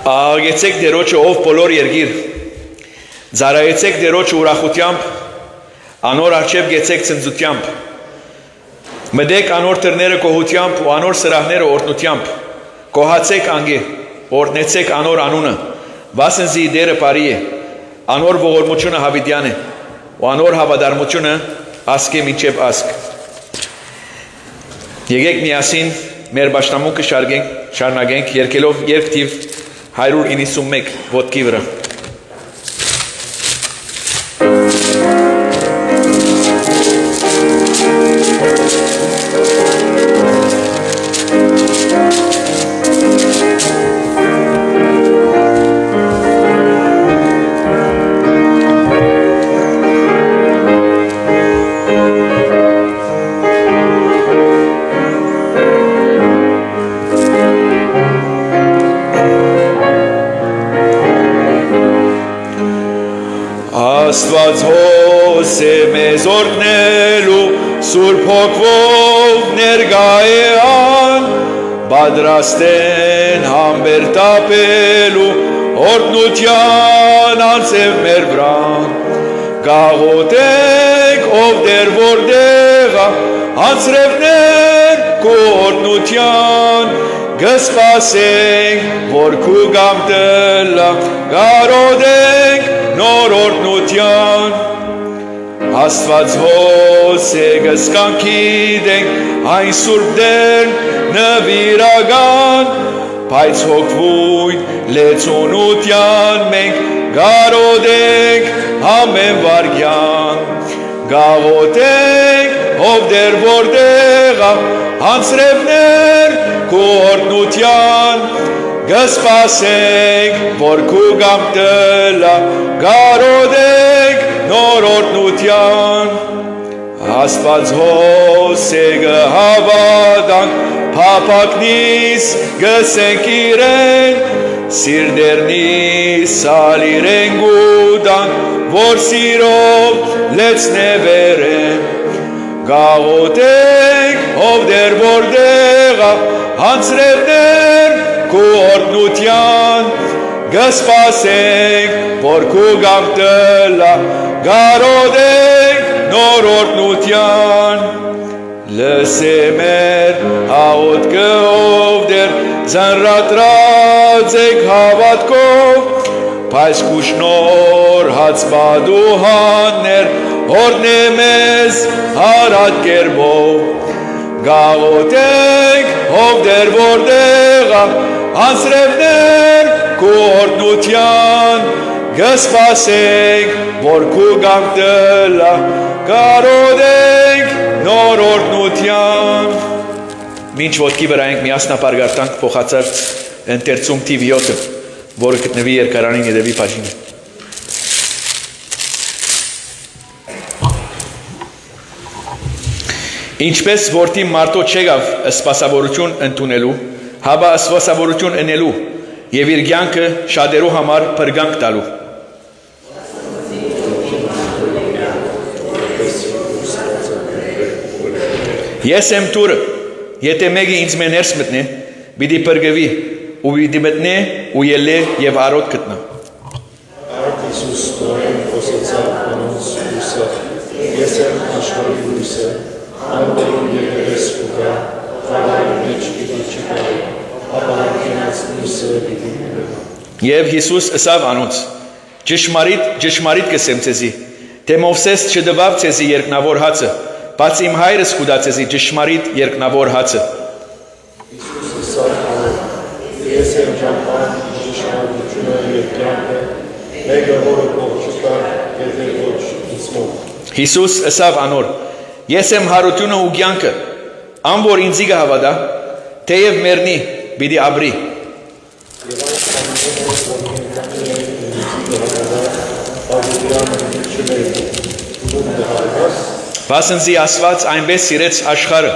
Աղաղեցեք Տերոջը ով բոլոր երգիր, ծառայեցեք Տերոջը ուրախությամբ, անոր առջև գեցեք ցնծությամբ, մտեք անոր դռները գոհությամբ ու անոր սրահները օրհնությամբ, գոհացեք անգե, օրհնեցեք անոր անունը, վասնզի դերը բարի է, անոր ողորմությունը հավիտյան է, ու անոր հավատարմությունը ասք է մինչև ասք։ Եկեք միասին մեր պաշտամունքը շարունակենք երգելով երգ թիվ 191 ոտքի վրա։ Աստված հոս է մեզ օրհնելու, Սուրբ Հոգով ներկա է ան, պատրաստ են համբեր տապելու, օրհնության անձև մեր վրան, գաղութենք ով դեր որտեղա, անձրևներ քու օրհնության, կսպասենք, որ քու գամտելա, կարոտենք նոր օրհնության, Աստված հոս է կսկանքի դենք այն սուրբ դեր նվիրական, բայց հոգվույն լեցունության մենք կարոտենք ամեն վարգյան, գաղութենք ով դեր որտեղա, անձրևներ քու օրհնության, կսպասենք, որ քու գամտելա, կարոտենք նոր օրհնության, Աստված հոս է կհավատանք, փափակնիս գսենք իրեն, սիրտերնիս ալիրեն գուտանք, որ սիրով լեցնե վերեն, գաղութենք ով դեր որտեղա, անձրևներ քու օրհնության, կսպասենք, որ քու գամտելա, կարոտենք նոր օրհնության, լսե մեր աղոթքը ով դեր ծանրատրած եք հավատքով, բայց քու շնորհած պատուհաններ օրհնե մեզ հարատ կերպով, գաղութենք ով դեր որտեղա, անձրևներ քու օրհնության, կսպասենք, որ քու գամտելա, կարոտենք նոր օրհնության։ Մինչ ոտքի վրա ենք միասնապար գարտանք փոխածար ընթերցում թիվ 7-ը, որը գտնվի երկարանին ետևի բաժինը։ Ինչպես որդի մարդո չեղավ սպասավորություն ընդունելու, հաբա սպասավորություն ընելու և իր կյանքը շատերու համար փրկանք տալու։ Ես եմ դուրը, եթե մեկը ինձ մե ներս մտնե, պիտի փրկվի, ու պիտի մտնե ու ելլե և արոտ գտնա։ Արդ Հիսուս նորեն խոսեցավ անոնց լույսը, ես եմ աշխարհի լույսը, անտերում եկեղես կգա, խավարի մեջ պիտի չկա, ապարանքենած լույսը պիտի ունենա։ Եվ Հիսուս ըսավ անոնց. ճշմարիտ կսեմ ձեզի, թե Մովսես չտվավ ձեզի երկնավոր հացը, բայց իմ հայրս կուտա ձեզի ճշմարիտ երկնավոր հացը։ Հիսուս ըսավ անոնց. ես եմ ճամփան, ճշմարտությունը և կյանքը, մեկը որը կողք չկա, եթե ոչ ինձ մոտ։ Հիսուս ըսավ անոր. ես եմ հարությունը ու կյանքը, ան որ ինձի կհավատա, թեև մեռնի, պիտի ապրի։ Եվ այս ամենը, որ ինձի կհավատա, Աղուտյանը չմերնի, ում դհարված, Վասնզի Աստված այնպես սիրեց աշխարհը,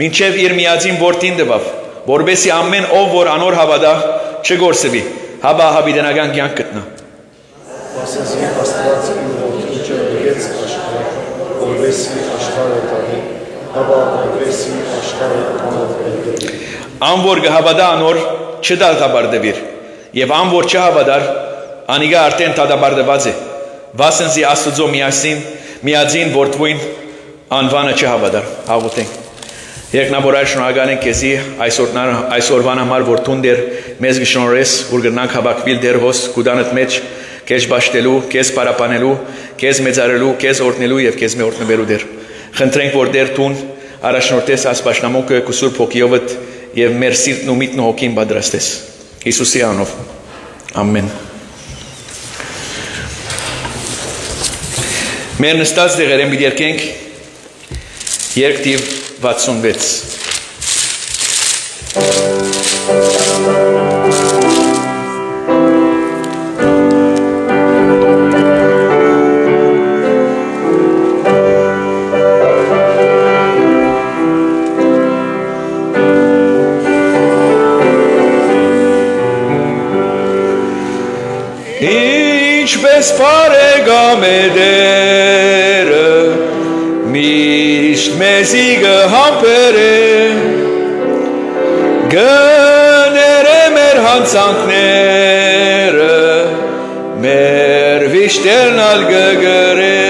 մինչև իր միածին որդին տվավ, որպեսզի ամեն ով որ անոր հավատա չգործվի, հաբա հավիտենական կյանք գտնա։ Վասնզի Աստված իր որդին չըրգեց աշխարհը, որպեսզի աշխարհը տանի, հաբա որպեսզի աշխարհը անով կերկրվի։ Ան որ կհավատա անոր չդատաբարդվիր, Եվ ան որ չհավատար, անիգա արդեն դադարեցված է, վասնզի Աստուծո միածին որդվույն անվանը չհավատար։ Աղոթենք։ Երկնավոր շնորհակալ ենք քեզի այսօրվան համար, որ դու դեր մեզ գշնորհես, որ գնանք հավաքվել դեր հոս կուդանդ մեջ, քեզ բաշտելու, քեզ պարապանելու, քեզ մեծարելու, քեզ օրհնելու եւ քեզ մի օրհնվելու դեր։ Խնդրենք, որ դեր դու առաջնորդես ասպաշնամոկը կուսուր փոքիովդ եւ մեր սիրտն ու միտքն ու հոգին պատրաստես։ Հիսուսի անունով։ Ամեն։ Մեր նստած դեղերեն մի երկենք երկտիվ 66 Ինչպես պարեգամ է դերը միշտ մեզի գհամպերը գները մեր հանցանքները մեր վիշտերն ալ գգրե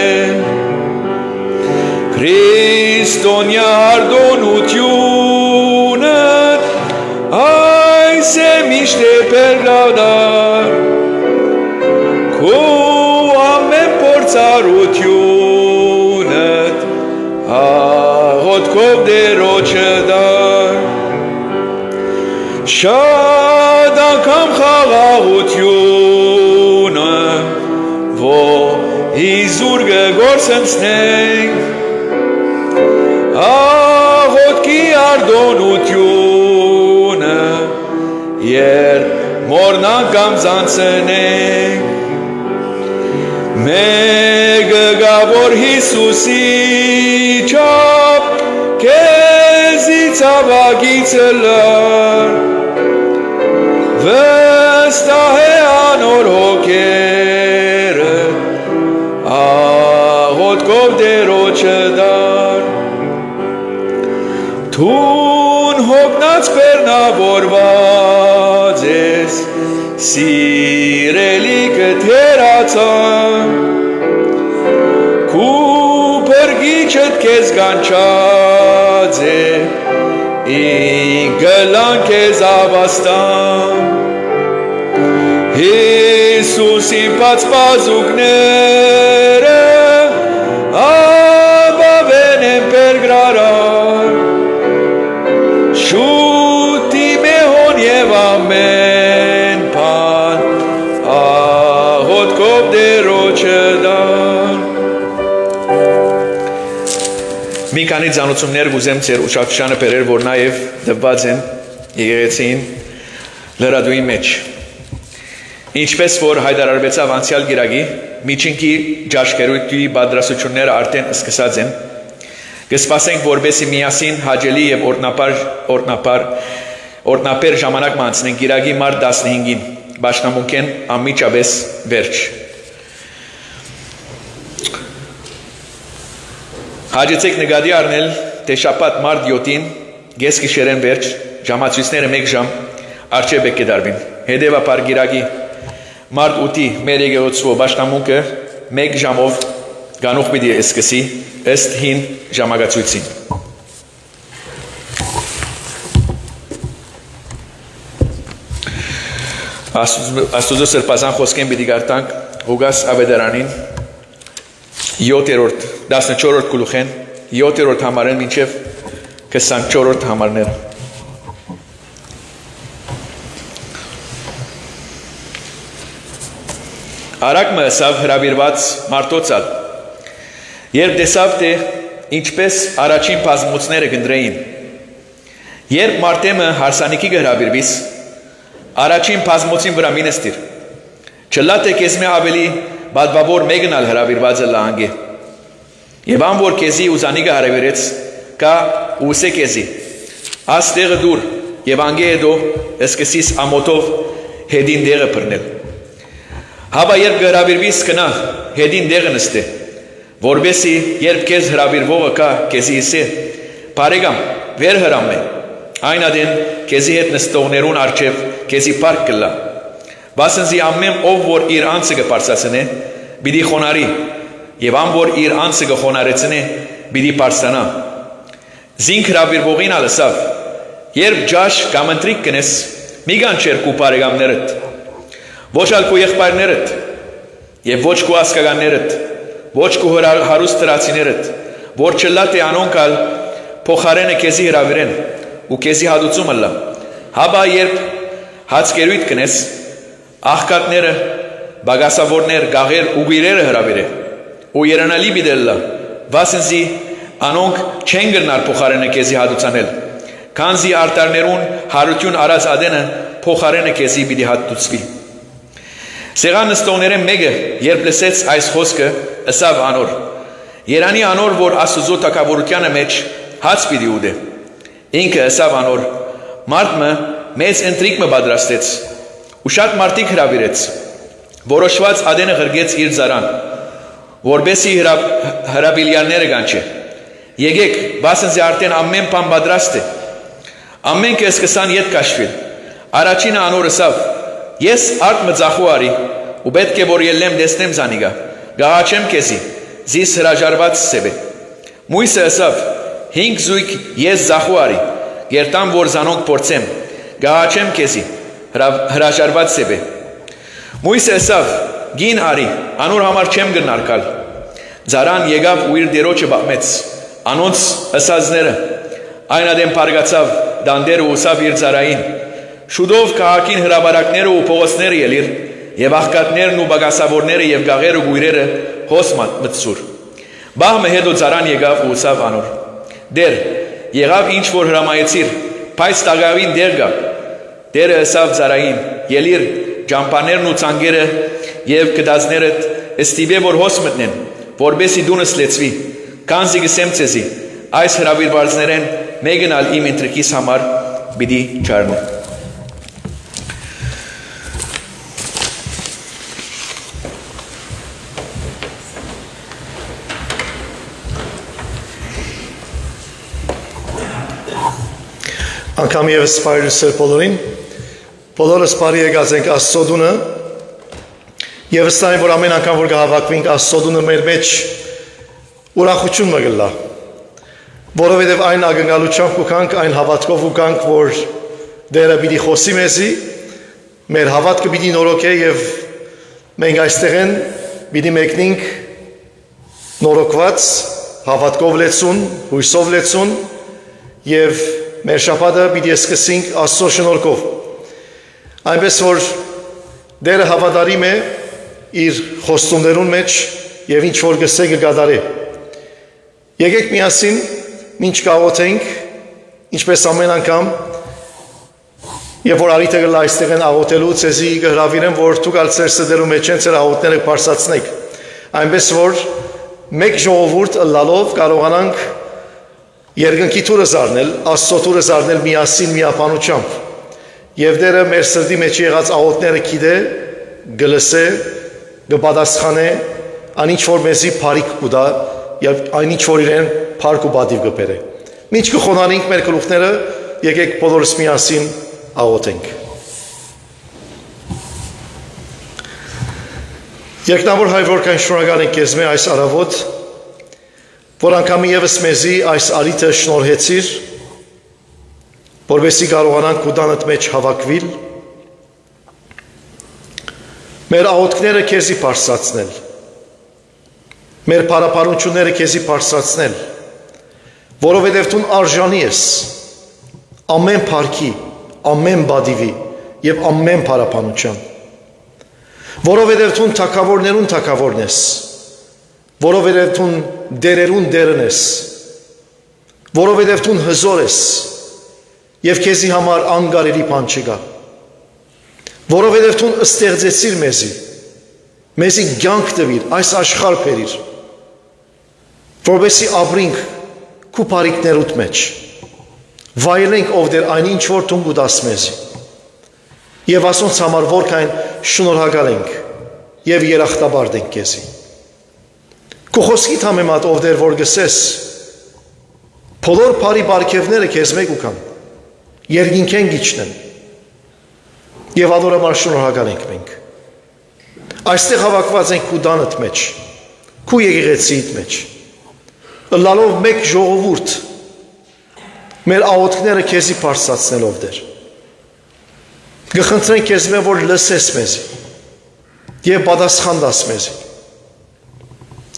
Քրիստոնյա արդոնությունը այս է միշտ է պերգադար Քո ամեն փորձառությունդ աղոթքով դերոջը դար Շատ անգամ խաղաղությունը որ իզուր կգործընցնենք աղոթքի արդոնությունը երբ մորնանք կամ զանցնենք Մեկը գավոր Հիսուսի չափ քեզի ցավագից լար վստահ է անոր հոգերը աղոթքով դերոջը դար Թուն հոգնած բեռնավորված ես Սիրելի կթերացան Քու բրգիչդ քեզ գանչած է Ինգլան քեզ ավաստան Հիսուսին պացպազուկները Աբավեն են պերգրարան Շուտի մեհոն և ամեն պան Աղոթքով դերոջը դան Մի քանի ծանոթություններ գուզեմ ձեր ուշադրությանը բերել, որ նաև դպված են եկեղեցին լրատվի մեջ Ինչպես որ հայտարարվեցավ անցյալ գիրակի, միջինքի ճաշկերույթի պատրաստությունները արդեն սկսած են Կսպասենք, որպեսզի միասին հաճելի և օրհնապեր ժամանակ մանցնենք գիրակի մարտ 15-ին Պաշտամունքեն անմիջապես վերջ Հաջեցեք նկատի առնել, թե շաբաթ մարտ 7-ին գեսգիշերեն վերջ ժամացույցները 1 ժամ առջև պետք է դարվին Հետևաբար գիրակի մարտ 8-ի մեր եկեղեցու պաշտամունքը 1 ժամով գանուխ պիտի սկսի ըստ հին ժամագացույցին Աստուծո սրբազան խոսքեն պիտի գարտանք Ղուկաս ավետարանին 14-րդ գլուխեն 7-րդ համարեն մինչև 24-րդ համարները Արակմը ըսավ հրավիրված մարդոցալ Երբ տեսավ, թե ինչպես առաջին բազմոցները կնդրեին Երբ մարդեմը հարսանիքի կհրավիրվիս Առաջին բազմոցին վրա մի նստիր Չլա թե քեզ մե ավելի բադվավոր մեկն ալ հրավիրվածը լահանգե Եվ ան որ քեզի ուզանիկը հրավիրեց կա ուսե քեզի Աս տեղը դուր եւ անգե հետո սկսիս ամոթով հետին դեղը բռնել Հավա երբ հրավիրվիս կնա հետին դեղը նստե Որբեսի երբ քեզ հրավիրվողը կա քեզի իսե Բարեկամ վեր հրամե Այն ադեն քեզի հետ նստողներուն արջև քեզի պարկ կլա Վասնզի ամեն ով որ իր անձը կպարծացնե, պիտի խոնարի, եւ ամ որ իր անձը կխոնարեցնե, պիտի պարծանա։ Զինք հրավիրվողին ալսավ. երբ ջաշ կամ ընտրիկ կնես, մի գանչեր քու բարեկամներդ, ոչ ալ քու եղբայրներդ, եւ ոչ քու ասկականներդ, ոչ քու հարուստ դրացիներդ, որ չլատ է անոնքալ փոխարենը քեզի հրավիրեն ու քեզի հադուցում ըլլա։ Հաբա երբ հացկերույթ կնես, աղքատները, բագասավորներ, գաղեր ու գիրերը հրավիրե ու երանալի բիդելլա, վասնզի անոնք չեն գնար փոխարենը քեզի հադուցանել, քանզի արտարներուն հարություն արած ադենը փոխարենը քեզի պիտի հատուցվի։ Սեղան նստողներեն մեկը, երբ լսեց այս խոսքը, ըսավ անոր. Երանի անոր, որ Աստուծո թագավորությանը մեջ հաց պիտի ուտե։ Ինքը ըսավ անոր. Մարդը մեծ ընտրիկ մը պատրաստեց ու շատ մարդիկ հրավիրեց, որոշված ադենը ղրգեց իր ծարան, որբեսի հրավիլյանները կանչե։ Եկեք, վասնզի արդեն ամեն բան պատրաստ է։ Ամեն կես կսան ետ կաշվիլ։ Առաջինը անոր ըսավ. Ես արդ մծախու արի ու պետք է որ ելնեմ դեսնեմ զանիգա, գաղաչեմ քեզի, զիս հրաժարված սեբե։ Մույսը ըսավ. 5 զույգ ես զախու արի, գերտամ որ զանոնք փորձեմ, գաղաչեմ քեզի, հրաժարված սեբե։ Մույսը ըսավ. Գին արի, անոր համար չեմ գնարկալ։ Ձարան եկավ ու իր դերոջը բաղմեց, անոնց ըսածները, այն ադեմ պարգացավ, դանդերը ուսավ իր ձարային, շուտով քաղաքին հրաբարակները ու փողոցները ելիր, եւ աղքատներն ու բագասավորները եւ գաղերը ու գույրերը հոս մտցուր։ Բահմը հետո ձարան եկավ ու ուսավ անոր. Դեր, եղավ ինչ որ հրամայեցիր, բայց տաղավին դեր գա։ Դերը ըսավ ձարային. Ելիր ջամփաներն ու ցանգերը եւ կդածներդ ստիպե որ հոս մտնեն, որբեսի դունս լեցվի, քանզի գսեմ ցեզի, այս հրավիրվածներեն մեկն ալ իմ ընտրικής համար պիտի չառնի։ Անգամ եւս բարի սեր բոլորին, բոլորս բարի եկած ենք Աստծո դունը, եւ վստահ եմ, որ ամեն անգամ որ կհավաքվենք Աստծո դունը մեր մեջ ուրախություն մը գլա, որովհետեւ այն ակնկալությամբ կուքանք, այն հավատքով կուքանք, որ Դերը պիտի խոսի մեզի, մեր հավատքը պիտի նորոգե եւ մենք այստեղ են պիտի մեկնենք նորոգված հավատքով լեցուն, հույսով լեցուն եւ մեր շաբաթը պիտի սկսենք Աստծո շնորհքով։ Այնպես որ Դերը հավատարիմ է իր խոստումներուն մեջ եւ ինչ որ գսե կգադարի։ Եկեք միասին ինչ կաղոթենք, ինչպես ամեն անգամ, երբ որ արիթը գլա այստեղ են աղոթելու, ցեզի կհրավիրեմ, որ դուք ալ ծեր սդերու մեջ են ծեր աղոթները բարձրացնեք։ Այնպես որ մեկ ժողովուրդ ըլլալով կարողանանք երկնքի թուրը զարնել, Աստծո թուրը զարնել միասին միապանությամբ։ Եվ Դերը մեր սրտի մեջ եղած աղոթները գիտե, գլսե, կպատասխանե, այն ինչ որ մեզի բարիք կուտա, եւ այն ինչ որ իրեն փառք ու բադիվ կբերե։ Մինչ կխոնարհենք մեր գլուխները, եկեք բոլորս միասին աղոթենք։ Երկնավոր Հայր, որքան շնորհակալ ենք քեզ մեր այս առավոտ, որ անգամ եւս մեզի այս արիթը շնորհեցիր, որովհետեւ կարողանանք քո տանդ մեջ հավաքվել, մեր աղոթքները քեզի բարձրացնել, մեր փառապարությունները քեզի բարձրացնել, որովհետեւ դու արժանի ես ամեն փառքի, ամեն բադիվի եւ ամեն փառապանության, որովհետեւ դու թագավորներուն թագավորն ես, որովհետեւ դու դերերուն դերն ես, որովհետեւ դու հզոր ես եւ քեզի համար անգարելի բան չկա, որովհետեւ դու ստեղծեցիր մեզի կյանք տվիր, այս աշխարհ բերիր, որովհետեւ ապրենք քու բարիքներուդ մեջ, վայելենք ով դեր այն ինչ որ դու գուտաս մեզի, եւ ասոնց համար որքան շնորհակալ ենք եւ երախտաբարդ ենք քեզի։ Քո խոսքիդ համեմատ ով դեր որ գսես, բոլոր բարի բարքևները քեզ մեկ ուքան, երկինքեն գիչնեն, Եվ adorաբար շնորհակալ ենք մենք։ Այստեղ հավաքված ենք քու դանդ մեջ, քու եկեղեցիիդ մեջ, ըլլալով մեկ ժողովուրդ, մեր աղոթքները քեզի բարձրացնելով Տեր։ Գխնդրենք քեզ մեն, որ լսես մեզի եւ պատասխան տաս մեզի։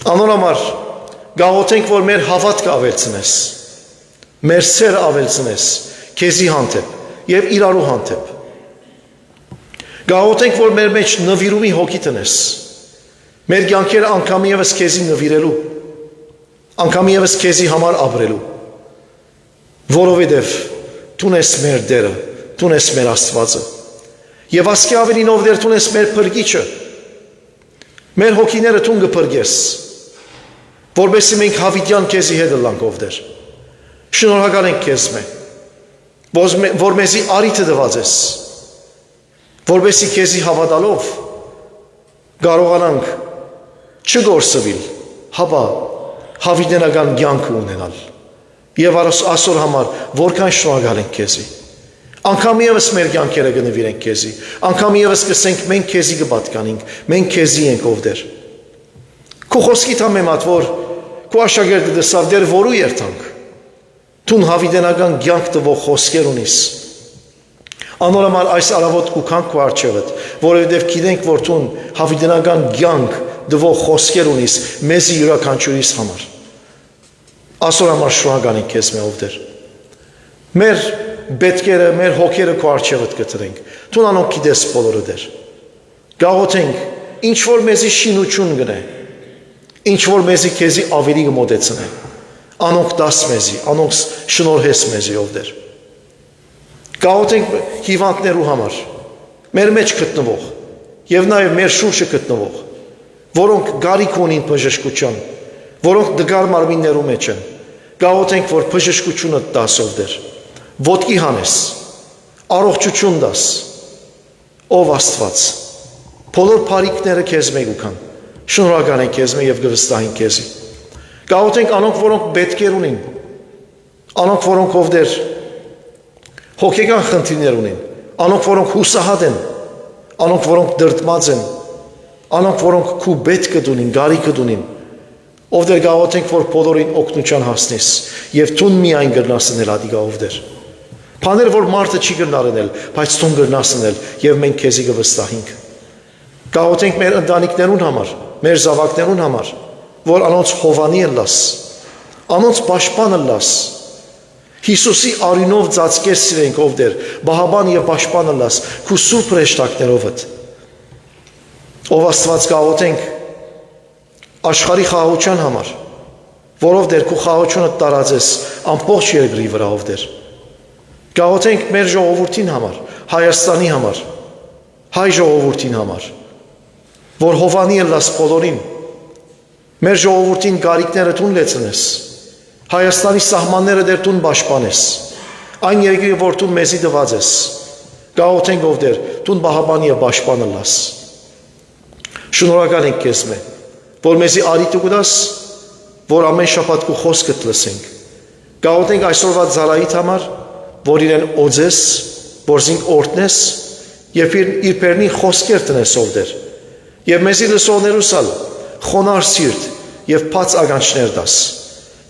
Անոր համար գաղոթենք, որ մեր հավատքը ավելցնես, մեր սերը ավելցնես քեզի հանդեպ եւ իրարու հանդեպ։ Գաղոթենք, որ մեր մեջ նվիրումի հոգի տնես, մեր կյանքերը անգամ եւս քեզի նվիրելու, անգամ եւս քեզի համար ապրելու, որովհետեւ Տուն ես մեր Տերը, Տուն ես մեր Աստվածը, եւ ասկի ավելին ով Տեր Տուն ես մեր փրկիչը, մեր հոգիները Տուն կփրկես, որովհետեւ մենք հավիտյան քեզի հետ լանք ով Տեր։ Շնորհակալ ենք քեզ մե, որ մեզի արիթը տված ես, որովհետեւ քեզի հավատալով կարողանանք չգործվել, հապա հավիտենական կյանք ունենալ։ Եվ այսօր համար որքան շնորհակալ ենք քեզի։ Անկամ եւս մեր կյանքերը կնվիրենք քեզի, անկամ եւս կսենք մենք քեզի կպատկանենք, մենք քեզի ենք ով Տեր։ Քո խոսքիդ համեմատ որ քո աշակերտը դասավ Տեր որու երթանք։ Տուն հավիտենական կյանք տվող խոսքեր ունիս։ Անոր համար այս արավոտ կուքանք քո առջևդ, որովհետև գիտենք, որ Տուն հավիտենական կյանք տվող խոսքեր ունիս մեզի յուրաքանչյուրիս համար։ Այսօր համար շնորհակալ ենք քեզ ով Տեր։ Մեր պետքերը, մեր հոգերը քո առջևդ կտրենք։ Տուն անոնք գիտես բոլորը Տեր։ Գաղոթենք, ինչ որ մեզի շինություն գնե, ինչ որ մեզի քեզի ավելի կմոտեցնե։ Անոնք դաս մեզի, անոնք շնորհես մեզի ով Տեր։ Գաղոթենք հիվանդներու համար, մեր մեջ գտնվող եւ նաեւ մեր շուրջը գտնվող, որոնք գարիք ունին բժշկության, որոնք դգար մարմիններու մեջ են։ Գաղոթենք, որ բժշկությունը տաս ով Տեր, ոտքի հանես, առողջություն տաս, ով Աստված, բոլոր բարիքները քեզ մեկ ուքան, շնորհակալ ենք քեզ մեկ եւ գվստահենք քեզի։ Գաղոթենք անոնք, որոնք պետքեր ունին, անոնք, որոնք ով Տեր հոգեկան խնդիրներ ունին, անոնք, որոնք հուսահատ են, անոնք, որոնք դրդմած են, անոնք, որոնք քու պետքը դունին, գարիքը դունին, ով Տեր գաղոթենք, որ բոլորին օգնության հասնես եւ Տուն միայն գրնասնել ադիգա ով Տեր։ Բաներ, որ մարդը չի գրնարնել, բայց Տուն գրնասնել եւ մենք քեզի կվստահենք։ Գաղոթենք մեր ընտանիքներուն համար, մեր զավակներուն համար, որ անոնց հովանի լաս, անոնց պաշտպանը լաս, Հիսուսի արյունով ծածկես սիրենք ով Տեր, բահաբան եւ պաշտպանը լաս, քու սուրբ հրեշտակներովդ։ Ով Աստված գաղոթենք աշխարհի խաղաղության համար, որով Տեր քու խաղաղությունը տարածես ամբողջ երկրի վրա ով Տեր։ Գաղոթենք մեր ժողովրդին համար, Հայաստանի համար, հայ ժողովրդին համար, որ հովանի լաս բոլորին, մեր ժողովրդին գարիքները Տուն լեցնես, Հայաստանի սահմանները Տեր Տուն պաշտպանես, այն երկրի որ Տուն մեզի տված ես, գաղոթենք ով Տեր Տուն բահաբան եւ պաշտպանը լաս։ Շնորհակալ ենք քեզ մե, որ մեզի արիթ ուգդաս, որ ամեն շաբաթ քո խոսքդ լսենք։ Գաղոթենք այսօրվա ծառայիդ համար, որ իրեն օձես, որ զինք օրտնես եւ իր բերնի խոսքեր տնես ով Տեր։ Եվ մեզի լսողներուս ալ խոնար սիրտ եւ բաց ականջներ դաս,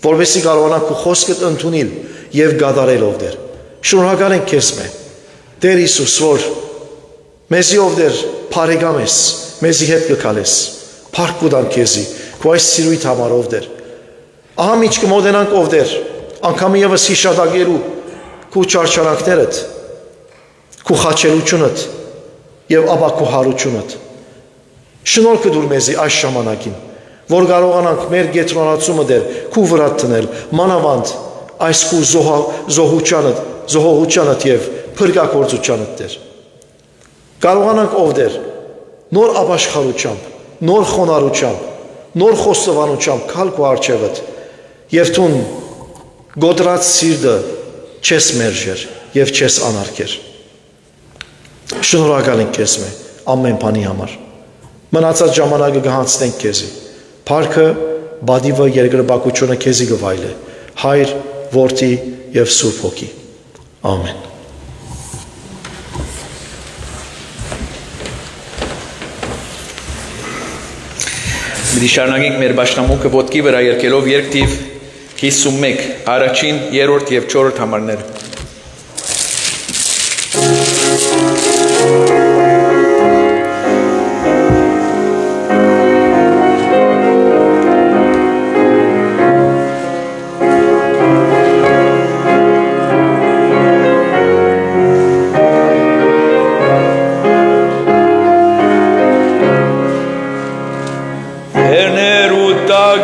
որովհետեւ կարողանանք քո խոսքդ ընդունել եւ գադարել ով Տեր։ Շնորհակալ ենք քեզ մե, Տեր Հիսուս, որ մեզի ով Տեր բարեկամ ես, մեզի հետ կգալես, փառք կտանք քեզի, քո այս սիրույթ համար ով Տեր։ Ահա ինչ կմոտենանք ով Տեր, անգամ եւս հիշատակելու քո չարչարանքներդ, քո խաչելությունդ եւ ապա քո հարությունդ։ Շնորհք դուր մեզի այս ժամանակին, որ կարողանանք մեր գետրոնացումը Տեր քու վրա տնել, մանավանդ այս քու զոհողությանդ եւ փրկակորձությանդ Տեր։ Կարողանանք ով Տեր նոր ապաշխարությամբ, նոր խոնարհությամբ, նոր խոստովանությամբ քալ քո առջևդ եւ Տուն գոդրած սիրտը չես մերժեր եւ չես անարգեր։ Շնորհակալ ենք քեզ մե ամեն բանի համար։ Մնացած ժամանակը կհանձնենք քեզի։ Փառքը, բադիվը, երկրպագությունը քեզի կվայելե։ Հայր, Որդի եւ Սուրբ Հոգի։ Ամեն։ Մի շարունակենք մեր բաշնամուկը ոտքի վրա երկելով երկտիվ 51 առաջին, երրորդ եւ չորրորդ համարները։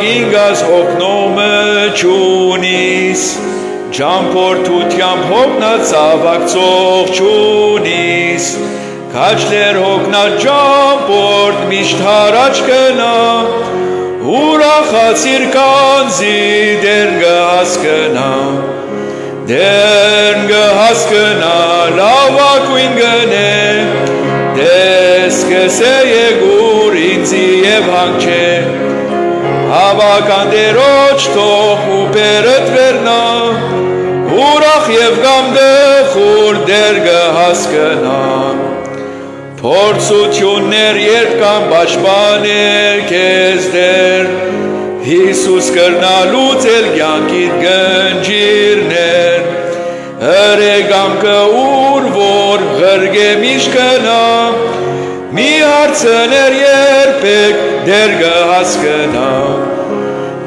Ինգաս հոգնոմը չունիս, ճամփորդությամբ հոգնած ավակցող չունիս, քաչլեր հոգնած ճամփորդ միշտ հարաճ կնա, ուրախացիր կանզի դերն կհասկնա, դերն կհասկնա, լավակույն գնե, դես կսե եկուր ինձի և հանգչե, Հավական դերոջ թող ու պերըտ վերնա, ուրախ և գամդխուր դեր կհասկնա, փորձություններ երբ կամ պաշտպաներ քեզ դեր, Հիսուս կրնալուց էլ կյանքիդ գնջիրներ, հրեգամքը ուր որ ղրգե միշտ կնա, մի հարցներ երբեք դեր կհասկնա,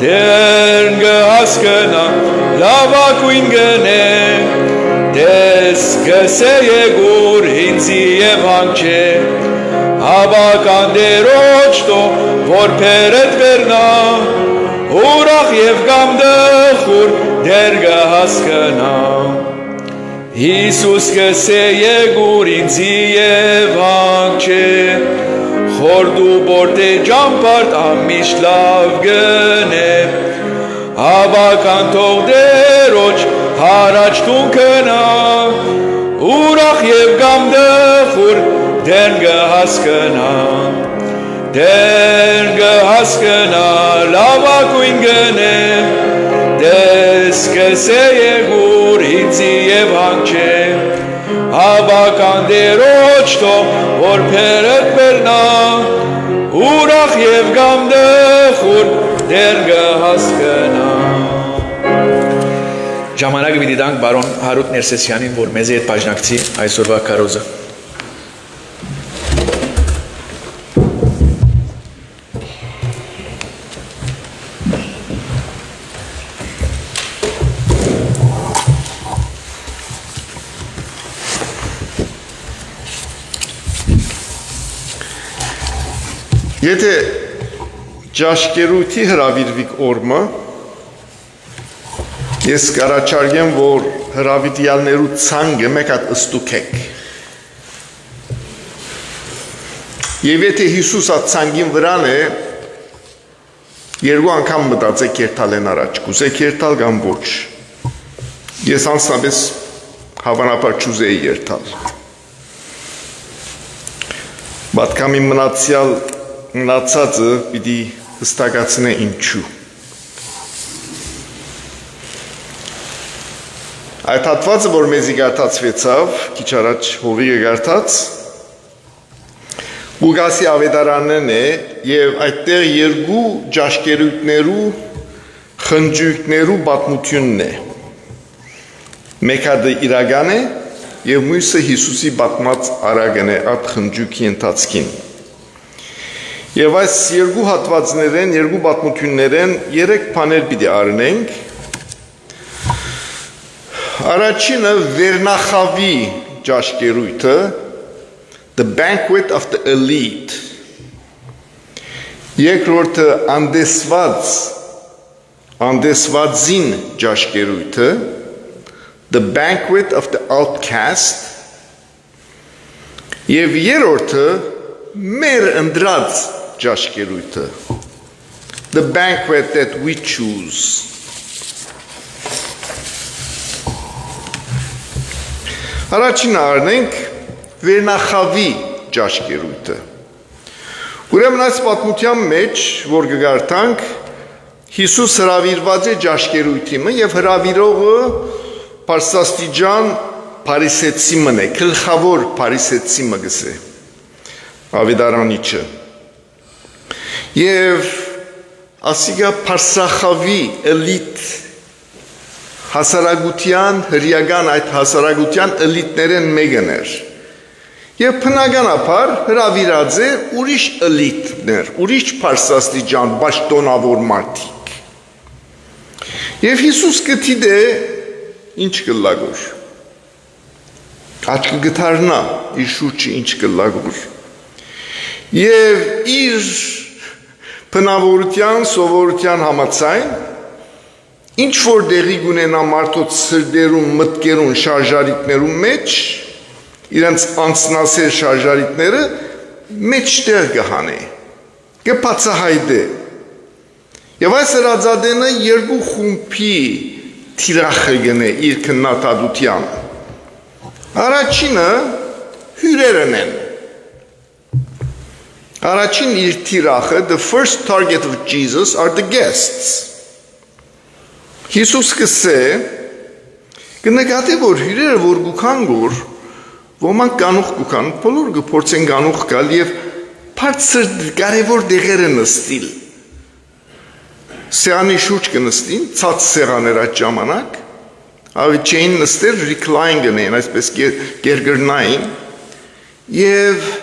դերն կհասկնա, լավակույն գնե, դես կսե եկուր ինձի և հանգչե, հավական դերոջ թող որ պերըտ վերնա, ուրախ և գամդխուր դեր կհասկնա, Հիսուս կսե եկուր ինձի և հանգչե, խորդ ու բորտե ճամփարդ ամիշտ լավ գնե, հավական թող դերոջ հարաճ տուն կնա, ուրախ և գամդխուր դերն կհասկնա, դերն կհասկնա, լավակույն գնե, դես կսե եկուր ինձի և հանգչե, հավական դերոջ թող որ պերըտ վերնա, ուրախ և գամդխուր դեր կհասկնա։ Ժամանակը պիտի տանք բարոն Հարութ Ներսեսյանին, որ մեզ հետ բաժնակցի այսօրվա քարոզը։ Եթե ճաշկերույթի հրավիրվիկ օրմը, ես կարաչարգեմ, որ հրավիրյալներու ցանկը մեկ հատ ըստուքեք։ Եվ եթե Հիսուս այդ ցանկին վրան է, երկու անգամ մտածեք երթալեն առաջ, կուզեք երթալ կամ ոչ։ Ես անձնապես հավանաբար չուզեի երթալ։ Պատկամի մնացածը պիտի հստակացնե ինչու։ Այդ հատվածը, որ մեզի գարտացվեցավ, քիչ առաջ հովիգը գարտաց, Ղուկասի ավետարանն է եւ այդտեղ երկու ճաշկերույթներու խնջույքներու պատմությունն է։ Մեկը իրական է եւ մյուսը Հիսուսի պատմած արագն է այդ խնջույքի ընթացքին։ Եվ այս երկու հատվածներեն, երկու պատմություններեն երեք բաներ պիտի առնենք։ Առաջինը վերնախավի ճաշկերույթը, the banquet of the elite։ Երկրորդը անդեսվածին ճաշկերույթը, the banquet of the outcast։ Եվ երրորդը մեր ընդրած ճաշկերույթը, the banquet that we choose։ Առաջինը առնենք վերնախավի ճաշկերույթը։ Ուրեմն այս պատմության մեջ, որ կգարտանք, Հիսուս հրավիրված է ճաշկերույթի եւ հրավիրողը Պարսաստիճան Փարիսեցի մն է, գլխավոր Փարիսեցի մը գսե, ավետարանիչը։ Եվ ասիգա Փարսախավի էլիտ հասարակության հրյական այդ հասարակության էլիտներեն մեկն էր եւ բնականաբար հրավիրած է ուրիշ էլիտներ ուրիշ Փարսաստիճան պաշտոնավոր մարդիկ եւ Հիսուս գտիդե ինչ կլագոր աչք գտարնա իր շուրջը ինչ կլագոր եւ իր բնավորության սովորության համաձայն ինչ որ դեղի գունենա մարդոց սրդերում մտքերում շարժարիտներում մեջ իրենց անցնասեր շարժարիտները մեջտեղ կհանե կբացահայտե եւ այս հրաձադենը երկու խումբի թիրախը գնե իր քննադատության առաջինը հյուրերն են առաջին իր թիրախը the first target of Jesus are the guests Հիսուս կսե կնկատի որ հյուրերը որ գուքան գոր ոմանք կանուխ գուքան բոլոր կփորձեն կանուխ գալ եւ բարձր կարևոր դեղերը նստիլ սեղանի շուրջ կնստին ցած սեղաներ այդ ժամանակ ավի չեն նստել recline գնեն այսպես գերգրնային եւ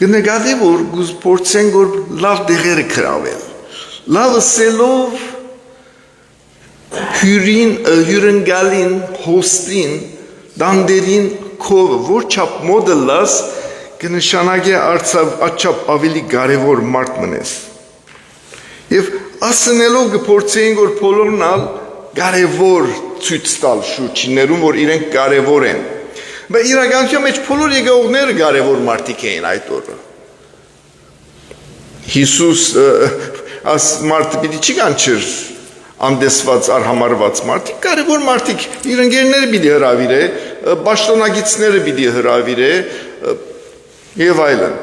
կնկատի որ փորձեն գոր լավ դեղերը կրավել լավ սելով հյուրընկալին հոստին դանդերին քով որ չափ մոդելս կնշանակի աչափ ավելի կարևոր մարդ մնես եւ ասնելով կփորձեին որ բոլորնալ կարևոր ցույց տալ շուրջիներում որ իրենք կարևոր են բայց իրականության մեջ բոլոր եկողները կարևոր մարդիկ էին այդ օրը Հիսուս աս մարդը պիտի չի կանչեր անդեսված արհամարված մարդիկ կարևոր մարդիկ իր ընկերները պիտի հրավիրե պաշտոնագետները պիտի հրավիրե եւ այլն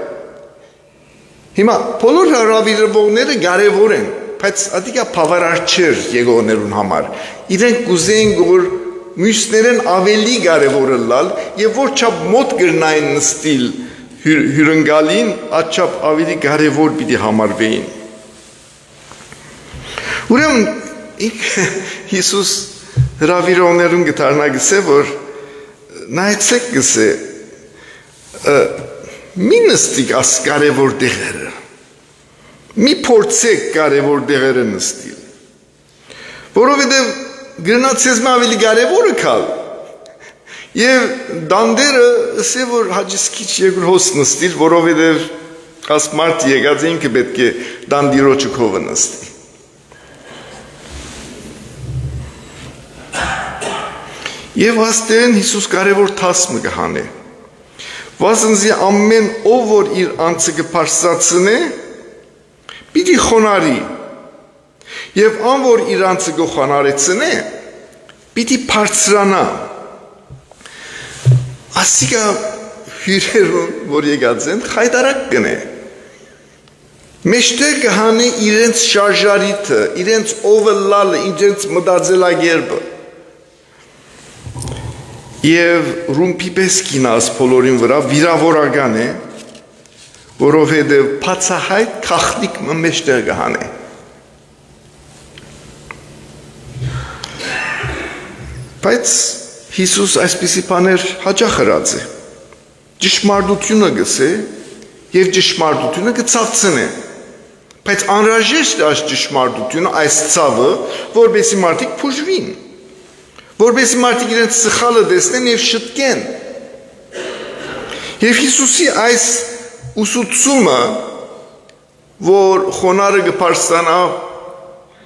հիմա բոլոր հրավիրվողները կարևոր են բայց ադիկա բավարար չէր եկողներուն համար իրենք կուզեին որ մյուսներն ավելի կարևոր լալ եւ որ չափ մոտ գրնային նստիլ հյուրընկալին աչափ ավելի կարևոր պիտի համարվեին ուրեմն Հիսուս հրավիրողներուն գտարնա գսե որ նայեցեք գսե մի նստիկ աս կարևոր դեղերը մի փորձեք կարևոր դեղերը նստիլ որովհետև գրնացես մը ավելի կարևորը կալ եւ դանդերը ասե որ հաջիսկիչ երկու հոս նստիլ որովհետև աս մարդ եկած ինքը պետք է դանդիրոջը քովը նստի Եվ աստեղեն Հիսուս կարևոր թասմը կհանե, վասնզի ամեն ով որ իր անցը կպարսացնե, պիտի խոնարի, և ան որ իր անցը կխոնարեցնե, պիտի պարծրանա, ասիկա հյուրերուն, որ եկած են, խայտարակ կնե, մեջտեղ կհանե իրենց շարժարիթը, իրենց ովը լալը, իրենց մտածելագերբը, Եվ ռումպի պես կինաս բոլորին վրա վիրավորական է, որովհետև բացահայտ քաղտիկ մեջտեղ կհանե։ Բայց Հիսուս այսպիսի բաներ հաճախ հրած է։ Ճշմարտությունը գսե եւ ճշմարտությունը կցածնե։ Բայց անհրաժեշտ է այս ճշմարտությունը, այս ցավը, որովհետեւ մարդիկ փուժվին։ Որպեսզի մարդիկ իրենց սխալը տեսնեն եւ շտկեն։ Եվ Հիսուսի այս ուսուցումը, որ խոնարը կպարծանա,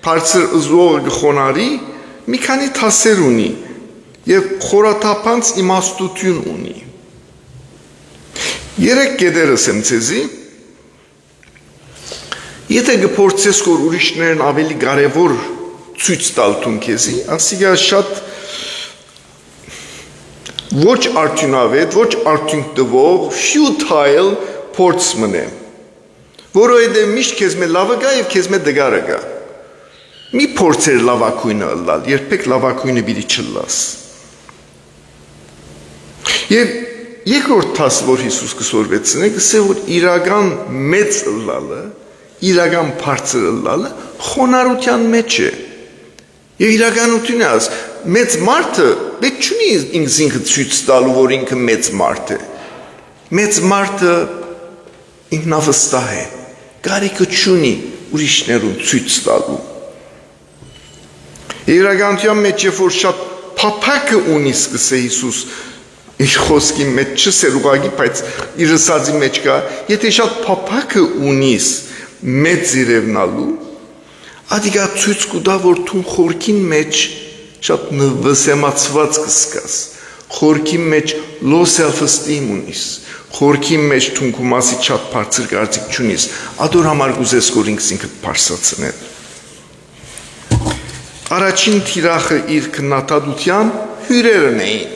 բարձր զողը կխոնարի, մի քանի թասեր ունի եւ խորաթափանց իմաստություն ունի։ Երեք կետերս եմ ցեզի։ Եթե կփորձես որ ուրիշներն ավելի կարևոր ցույց տալ տուն քեզի, ասիկա շատ ոչ արդյունավետ, ոչ արդյունք տվող, futile փորձ մնե, որովհետև միշտ քեզ մե լավը գա եւ քեզ մե դգարը գա։ Մի փորձեր լավակույնը ըլլալ, երբեք լավակույնը պիտի չլաս։ Եվ երկրորդ թաս, որ Հիսուս կսորվեցնե, կսե որ իրական մեծ ըլլալը իրական բարձր լալը խոնարհության մեջ է։ Եվ իրականությունը աս մեծ մարդը պետք չունի ինքը ցույց տալու, որ ինքը մեծ մարդ է։ Մեծ մարդը ինքնավստահ է, կարիքը չունի ուրիշներուն ցույց տալու։ Իրականության մեջ երբ որ շատ փափակը ունի սկսե Հիսուս իր խոսքի մեջ չսեր ուղագի, բայց իր ասածի մեջ կա, եթե շատ փափակը ունիս մեծ իրևնալու, ադիգա ցույց կուտա, որ թուն խորքին մեջ շատ նվսեմացված կսկաս, խորքի մեջ low self-esteem ունիս, խորքի մեջ թուն քու մասի շատ բարձր կարծիք չունիս, ադոր համար կուզես որ ինքսինքդ բարձրացնել։ Առաջին թիրախը իր քննադատության հյուրերն էին։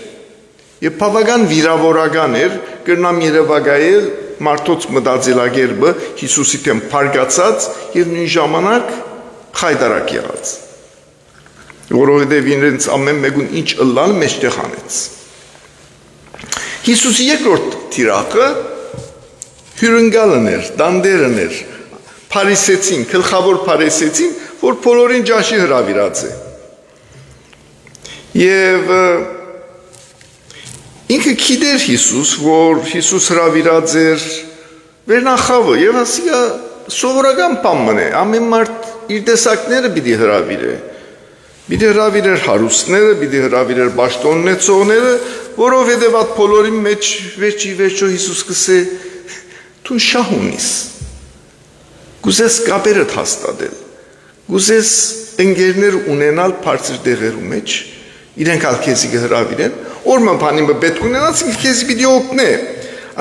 Եվ բավական վիրավորական էր կրնամ երևակայել մարդոց մտածելակերպը Հիսուսի դեմ փարգացած եւ նույն ժամանակ խայտարակ եղած։ Որովհետեւ իրենց ամեն մեկուն ինչ ըլլան մեջտեղ անեց։ Հիսուսի երկրորդ թիրախը հյուրընկալն էր, դանդերն էր, փարիսեցին, գլխավոր փարիսեցին, որ բոլորին ջաշի հրավիրած է։ Եվ ինքը գիտեր Հիսուս, որ Հիսուս հրավիրած էր վերնախավը եւ ասիա սովորական բան մնե, ամեն մարդ իր տեսակները պիտի հրավիրե։ Պիտի հրավիրեր հարուստները, պիտի հրավիրեր պաշտոննեցողները, որովհետեւ այդ բոլորի մեջ վերջո Հիսուս կսե դու շահ ունիս։ Գուզես կապերդ հաստատել։ Գուզես ընկերներ ունենալ բարձր տեղերու մեջ, իրենք ալ քեզի կհրավիրեն, օրման բանի պետք ունենաց քեզի պիտի օգնե։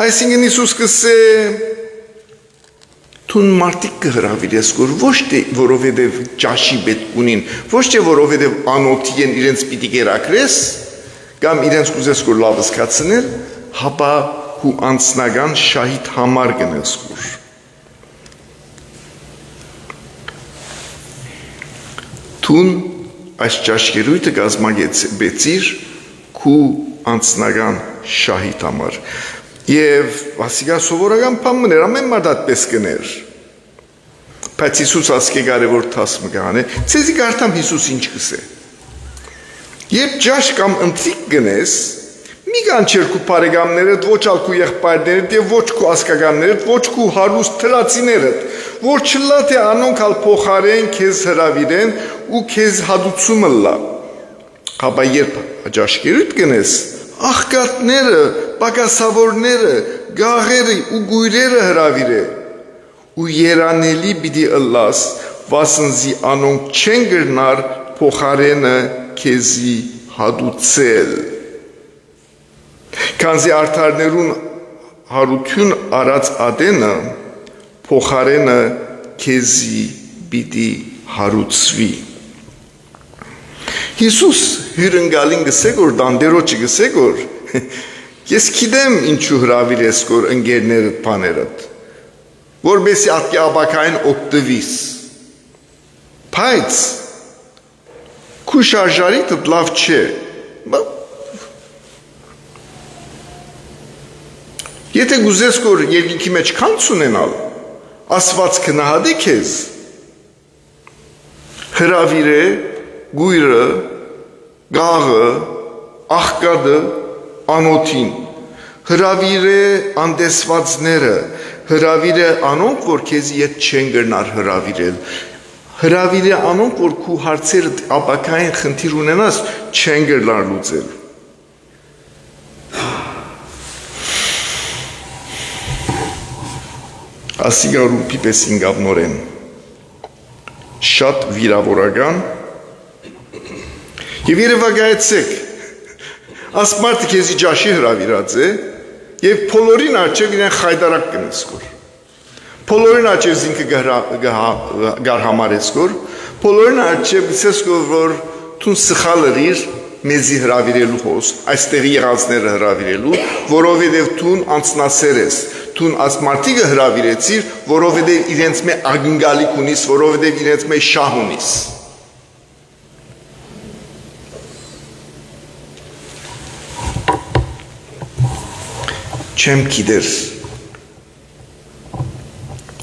Այսինքն Հիսուս կսե Թուն մարդիկ կհրավիրես, ոչ թե որովհետև ճաշի պետք ունին, ոչ թե որովհետև անոթի են իրենց պիտի կերակրես, կամ իրենց կուզես որ լավ զգացնել, հապա հու անձնական շահիդ համար գնես որ։ Թուն այս ճաշկերույթը կազմակերպեցիր քու անձնական շահիդ համար։ Եվ ասիկա սովորական բան մներ, ամեն մարդ այդպես կներ։ Բայց Հիսուս ասկե կարևոր թասմը կհանե, ցեզի կարդամ Հիսուս ինչ կսե։ Երբ ճաշ կամ ընթրիք գնես, մի կանչեր քու բարեկամներդ, ոչ ալ քու եղբայրներդ եւ ոչ քու ասկականներդ, ոչ քու հարուստ թրացիներդ, որ չլա թե անոնք ալ փոխարեն քեզ հրավիրեն ու քեզ հադուցումը լա։ Հապա երբ ճաշկերույթ գնես, աղքատները, պակասավորները, գաղերը ու գույրերը հրավիրե ու երանելի պիտի ըլլաս, վասնզի անոնք չեն գրնար փոխարենը քեզի հադուցել։ Քանզի արդարներուն հարություն արած ադենը փոխարենը քեզի պիտի հարուցվի։ Հիսուս հյուրընկալին գսեք որ դանդերոջը գսեք որ ես գիտեմ ինչու հրավիրես որ ընկերներդ բաներդ որբեսի ատկի աբակային օգտվիս բայց քու շարժարիթը լավ չէ եթե գուզես որ երկինքի մեջ կանց ունենալ ասված կնահատի քեզ հրավիրե գույրը, գաղը, աղկադը, անոթին, հրավիրե անդեսվածները, հրավիրե անոնք, որ քեզի ետ չեն գրնար հրավիրել, հրավիրե անոնք, որ քու հարցերը ապակային խնդիր ունենաս, չեն գրնար լուծել։ Ասիգա ռուպի պես ինգավ նորեն, շատ վիրավորական, Եվ երևակայեցեք, ասմարտը քեզի ջաշի հրավիրած է, և փոլորին արջև իրեն խայդարակ կնես կոր։ Փոլորին արջև զինքը գար համարես կոր, փոլորին արջև գցես կոր, որ թուն սխալր իր մեզի հրավիրելու հոս, այստեղի եղածները հրավիրելու, որովհետև թուն անցնասեր ես, թուն ասմարտիկը հրավիրեցիր, որովհետև իրենց մե ագնգալիք ունիս, որովհետև իրենց մե շահ ունիս։ Չեմ գիտեր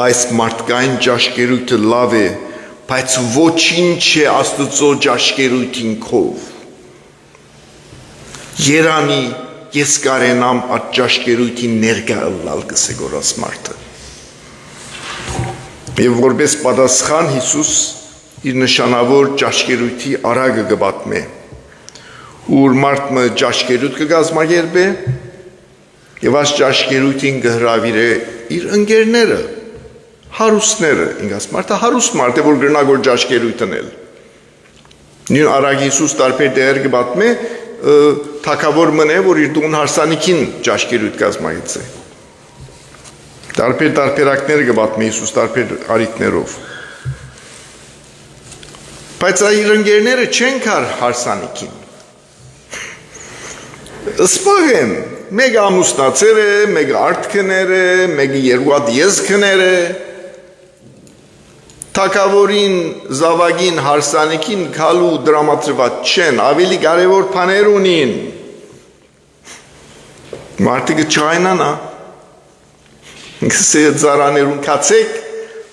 այս մարդկային ճաշկերույթը լավ է, բայց ոչինչ է Աստծո ճաշկերույթին քով։ Երանի ես կարենամ այդ ճաշկերույթին ներկա ըլլալ գսե գորած մարդը։ Եվ որպես պատասխան Հիսուս իր նշանավոր ճաշկերույթի արագը գբատմե, ուր մարդը ճաշկերույթ կգազմագերբե եւ այս ճաշկերույթին կհրավիրե իր ընկերները, հարուստները, ինքս մարդը հարուստ մարդ է, որ գրնագոր ճաշկերույթ անել։ Նույն արագ Հիսուս տարբեր դեր կբատմե, թակավոր մնե, որ իր տուն հարսանիքին ճաշկերույթ կազմակերպե։ Տարբեր տարբերակներ կբատմի Հիսուս տարբեր արիտներով։ Բայց իր ընկերները չեն կար հարսանիքին։ Սպաղ են, մեկը ամուսնացել է, մեկը արտքներ է, մեկը երկու հատ եզքներ է։ Թակավորին զավագին հարսանիքին քալու դրամատրված չեն, ավելի կարևոր բաներ ունին։ Մարդիկը չայնանա։ Գսե ծարաներուն կացեք,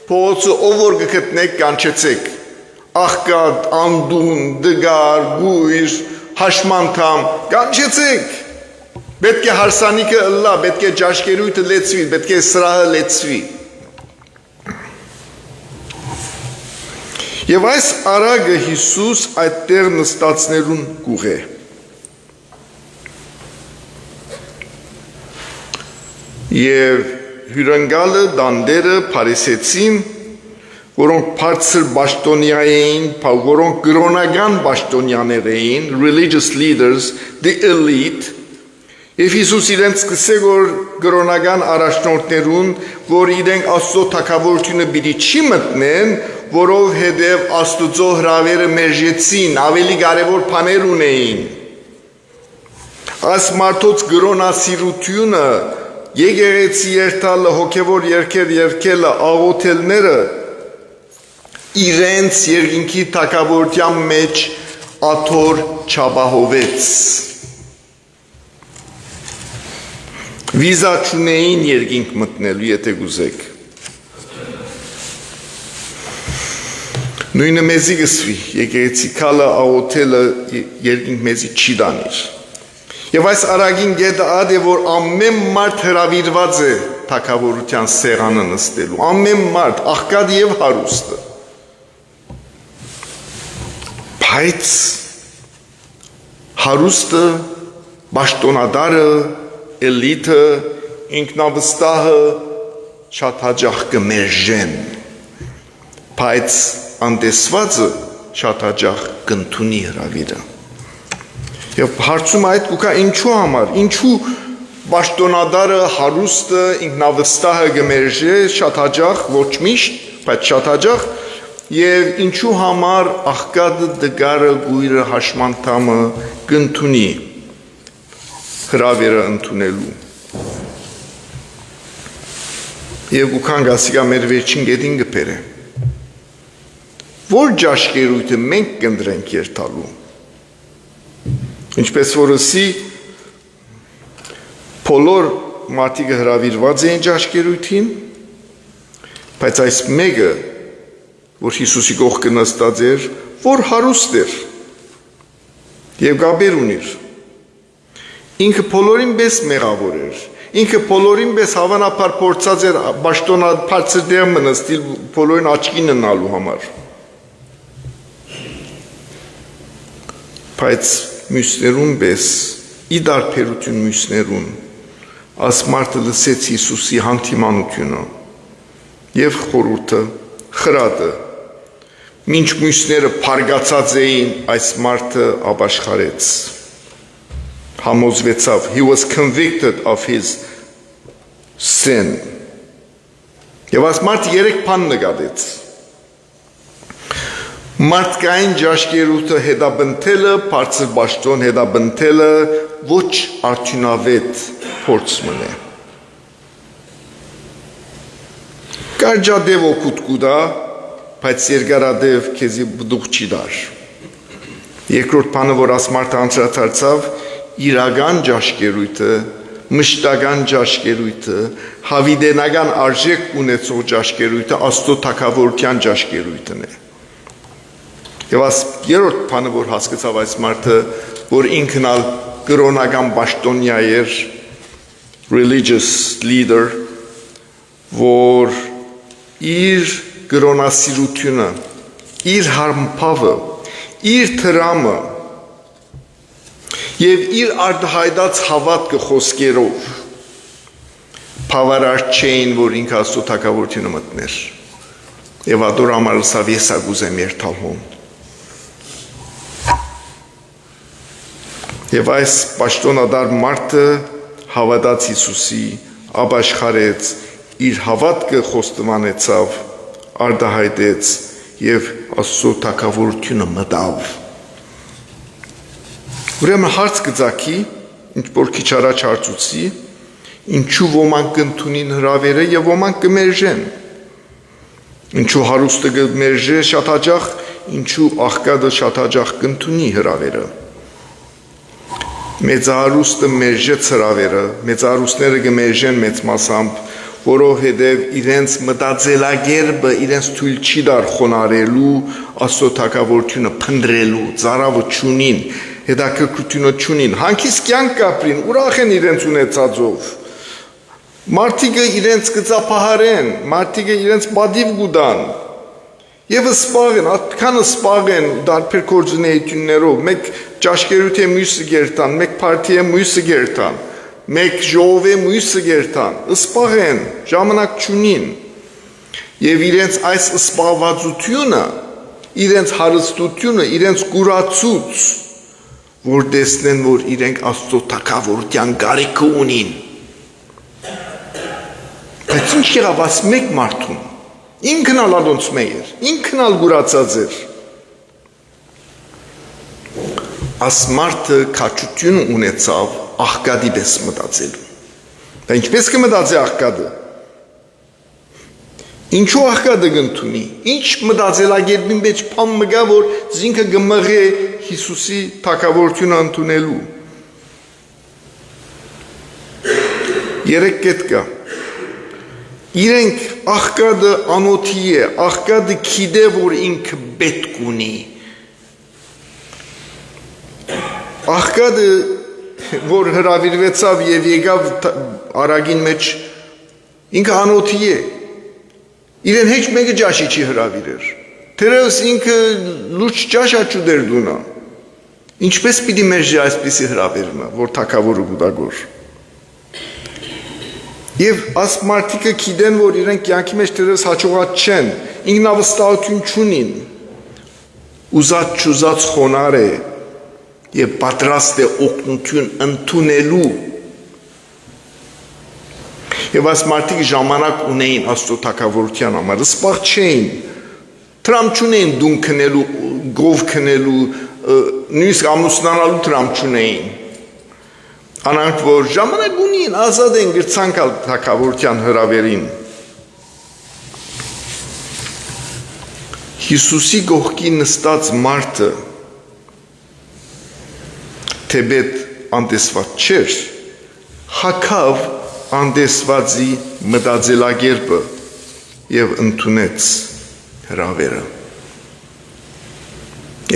փողոցը ով որ գտնեք կանչեցեք։ Աղքատ, անդուն, դգար, գույր, հաշմանդամ, կանչեցեք։ Պետք է հարսանիքը ըլլա, պետք է ճաշկերույթը լեցվի, պետք է սրահը լեցվի։ Եվ այս արագը Հիսուս այդ տեղ նստածներուն կուղե։ Եվ հյուրընկալը դանդերը փարիսեցին, որոնք բարձր բաշտոնյա էին, որոնք կրոնական բաշտոնյաներ էին, religious leaders, the elite, եւ Հիսուս իրենց սկսե որ կրոնական առաջնորդներուն, որ իրենք Աստծո թագավորությունը պիտի չի մտնեն, որովհետև Աստծո հրավերը մերժեցին, ավելի կարևոր բաներ ունեին։ Այս մարդոց կրոնասիրությունը, եկեղեցի երթալը, հոգևոր երգեր երգելը, աղոթելները իրենց երկինքի թագավորության մեջ աթոր չապահովեց։ Վիզա չունեին երկինք մտնելու, եթե գուզեք։ Նույնը մեզի գսվի, եկեղեցի քալը աղոթելը երկինք մեզի չի դանիր։ Եվ այս արագին գետը ադե, որ ամեն մարդ հրավիրված է թագավորության սեղանը նստելու, ամեն մարդ, աղքատ եւ հարուստը։ Բայց հարուստը, բաշտոնադարը, էլիտը, ինքնավստահը շատ հաճախ կմերժեն, բայց անդեսվածը շատ հաճախ կընդունի հրավիրը։ Եվ հարցում այդ կուկա ինչու համար, ինչու բաշտոնադարը, հարուստը, ինքնավստահը կմերժե շատ հաճախ, ոչ միշտ, բայց շատ հաճախ, եւ ինչու համար աղքատը, դգարը, գույրը, հաշմանդամը կընդունի հրավերը ընդունելու։ Եվ կուքան գասիկա մեր վերջին գետին գպեր է։ Որ ճաշկերույթը մենք կնդրենք երթալու։ Ինչպես որ ասի, բոլոր մարդիկը հրավիրված էին ճաշկերույթին, բայց այս մեկը, որ Հիսուսի կողքը նստած էր, որ հարուստ էր եւ գաբեր ունիր։ Ինքը բոլորին պես մեղավոր էր, ինքը բոլորին պես հավանաբար փորձած էր բաշտոնաբարձր դեր մնստիլ բոլորին աչքին ընալու համար։ Բայց մյուսներուն պես, ի դարբերություն մյուսներուն, այս մարդը լսեց Հիսուսի հանդիմանությունը եւ խորհուրդը, խրատը, մինչ մյուսները փարգացած էին, այս մարդը ապաշխարեց, համոզվեցավ, he was convicted of his sin։ Եվ այս մարդը երեք բան նկատեց։ Մարդկային ճաշկերույթը հետաբնթելը, բարձր բաշտոն հետաբնթելը ոչ արդյունավետ փորձ մնե։ Կարճադև օգուտ կուտա, բայց երկարադև քեզի բդուղ չի դար։ Երկրորդ բանը, որ աս մարդը անդրադարձավ, իրական ճաշկերույթը մշտական ճաշկերույթը, հավիտենական արժեք ունեցող ճաշկերույթը Աստծո թագավորության ճաշկերույթն է։ Եվ այս երրորդ բանը, որ հասկացավ այս մարդը, որ ինքն ալ կրոնական պաշտոնյա էր, religious leader, որ իր կրոնասիրությունը, իր հարմփավը, իր թրամը եւ իր արտահայտած հավատքը խոսքերով բավարար չէին, որ ինքը Աստծո թագավորությունը մտներ։ Եվ ադոր համար սավ ես ագուզեմ երթալհոն։ Եվ այս պաշտոնադար մարդը հավատաց Հիսուսի, ապաշխարեց, իր հավատքը խոստովանեցավ, արտահայտեց եւ Աստծո թագավորությունը մտավ։ Ուրեմն հարց կձակի, ինչ որ քիչ առաջ հարցուցի, ինչու ոմանք կընդունին հրավերը եւ ոմանք կմերժեն։ Ինչու հարուստը կմերժե շատ հաճախ, ինչու աղքատը շատ հաճախ կընդունի հրավերը։ Մեծահարուստը մերժեց հրավերը, մեծահարուստները կմերժեն մեծ մասամբ, որովհետև իրենց մտածելակերպը իրենց թույլ չի դար խոնարհելու, Աստծո թագավորությունը փնտրելու, ծարավը չունին, հետաքրքրությունը չունին, հանգիստ կյանք ապրին, ուրախ են իրենց ունեցածով։ Մարդիկը իրենց կծափահարեն, մարդիկը իրենց պատիվ կուտան։ Եվ սպաղեն, այդքանը սպաղեն դարբեր գործունեություններով, մեկ ճաշկերութի մյուսը գերտան, մեկ պարտիի մյուսը գերտան, մեկ ժողովի մյուսը գերտան, սպաղեն, ժամանակ չունին։ Եվ իրենց այս սպաղվածությունը, իրենց հարստությունը, իրենց կուրացուց, որ տեսնեն, որ իրենք Աստծո թագավորության կարիքը ունին։ Բայց ինչ եղավ այս մեկ մարդուն, ինքն ալ ադոնց մեյր, ինքն ալ գուրացած էր։ Այս մարդը քաչություն ունեցավ աղքատի պես մտածելու։ Դա ինչպես կմտածի աղքատը։ Ինչու աղքատը կընդունի։ Ինչ մտածելակերպի մեջ բան մգա, որ զինքը կմղե Հիսուսի թագավորությունը ընդունելու։ Երեք կետ կա։ Իրենք աղքատը անոթի է, աղքատը գիտե, որ ինքը պետք ունի։ Աղքատը, որ հրավիրվեցավ եւ եկավ արագին մեջ, ինքը անոթի է։ Իրեն հեչ մեկը ջաշի չի հրավիրեր։ Թերևս ինքը լուրջ ջաշա չուդեր դունա։ Ինչպես պիտի մերժի այսպիսի հրավերումը, որ թագավորը գուտագոր։ Եվ այս մարդիկը գիտեն, որ իրենք կյանքի մեջ թերևս հաջողած չեն, ինքնավստահություն չունին, ուզած չուզած խոնար է եւ պատրաստ է օգնություն ընդունելու։ Եվ այս մարդիկ ժամանակ ունեին Աստծո թագավորության համար, սպաղ չէին, տրամ չունեին դուն քնելու, գով քնելու, նույնիսկ ամուսնանալու տրամ չունեին։ Անանք, որ ժամանակ ունին, ազատ են գրցանքալ թագավորության հրավերին։ Հիսուսի գողքի նստած մարդը թեպետ անտեսված չէր, հագավ անտեսվածի մտածելակերպը եւ ընդունեց հրավերը։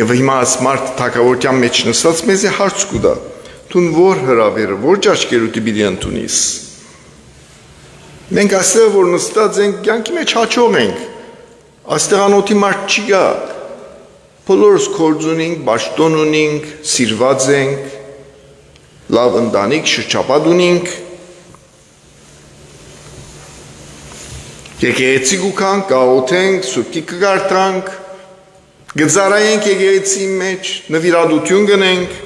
Եվ հիմա այս մարդը թագավորության մեջ նստած մեզ է հարց կուտա, Տուն որ հրավերը, որ ճաշկերութի պիտի ընդունիս։ Մենք այստեղ որ նստած ենք, կյանքի մեջ հաջող ենք, այստեղ անոթի մարդ չի գա, բոլորս գործ ունենք, պաշտոն ունենք, սիրված ենք, լավ ընտանիք, շրջապատ ունենք, եկեղեցի գուքանք, կաղոթենք, սուրբքի կգարտանք, գծարայենք եկեղեցի մեջ, նվիրատություն գնենք,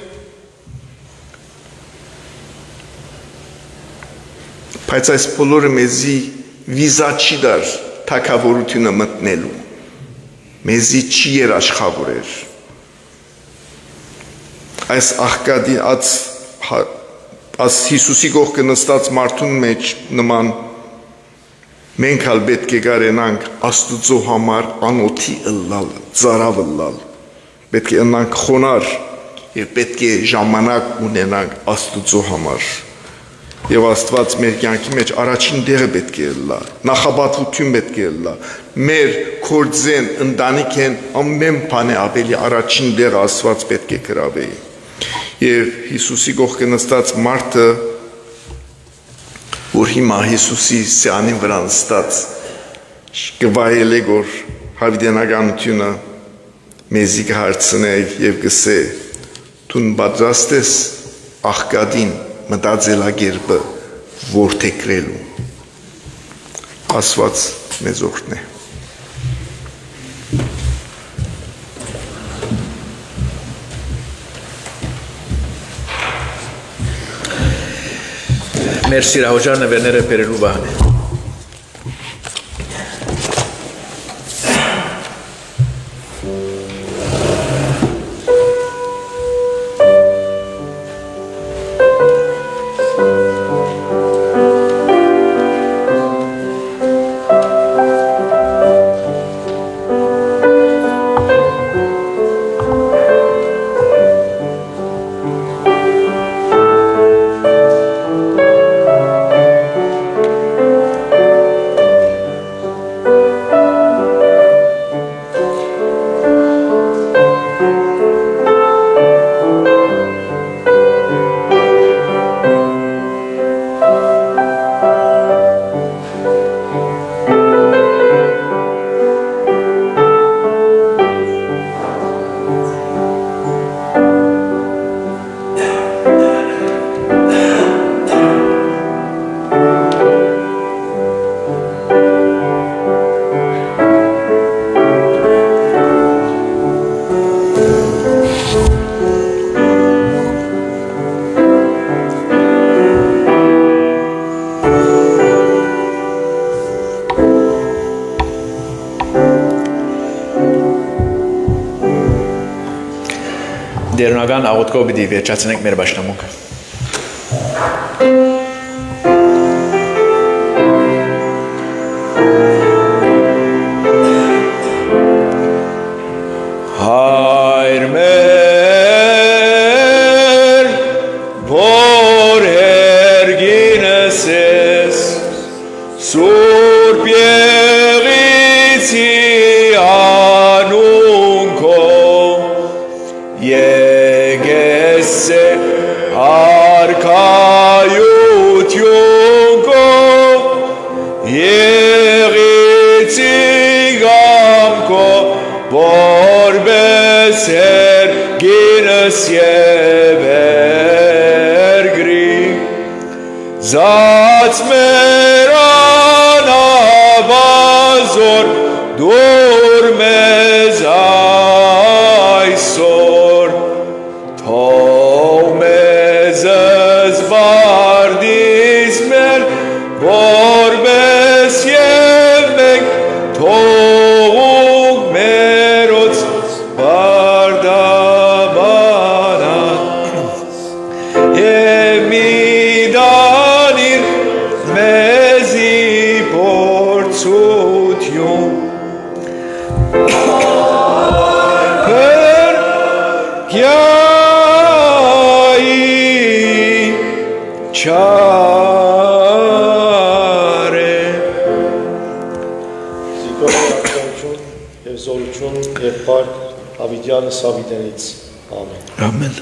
բայց այս բոլորը մեզի վիզա չի դար թագավորությունը մտնելու, մեզի չի երաշխավորեր։ Այս աղքատի այս Հիսուսի կողքը նստած մարդուն մեջ նման մենք ալ պետք է գարենանք Աստուծո համար անոթի ըլլալ, ծարավ ըլլալ, պետք է ընանք խոնար եւ պետք է ժամանակ ունենանք Աստուծո համար։ Եվ Աստված մեր կյանքի մեջ առաջին դերը պետք է լա, նախաբատություն պետք է լա, մեր կործեն, ընտանիքեն ամեն բանը ավելի առաջին դերը Աստված պետք է գրավեի։ Եվ Հիսուսի կողքը նստած մարդը, որ հիմա Հիսուսի սյանին վրա նստած կվայել է, որ հավիտենականությունը մեզի կհարցնե և կսե, դու պատրաստ ես աղկադին մտածելակերպը որդեգրելու։ Աստված մեզ օրհնի։ Մեր սիրահոժար նվերները բերելու բան է։ Դերունական աղոթքով պիտի վերջացնենք մեր պաշտամունքը։ Հայր մեր, որ հերգինս ես, Սուրբ Եղիցի անուն քո, Եկեսե արքայություն քո, Եղիցի գամ քո, որպես հերգինս և երգրի, զած մեր անաբազոր դուր մեզ այսօր, թող մեզ զվարդիս մեր, որպես և մենք թողուք մերոց բարդաբանան, և մի դանիր մեզի փորձություն, չար է։ Զիկորի ակնություն և զորություն և պարկ հավիտյանս հավիտենից։ Ամեն։ Ամեն։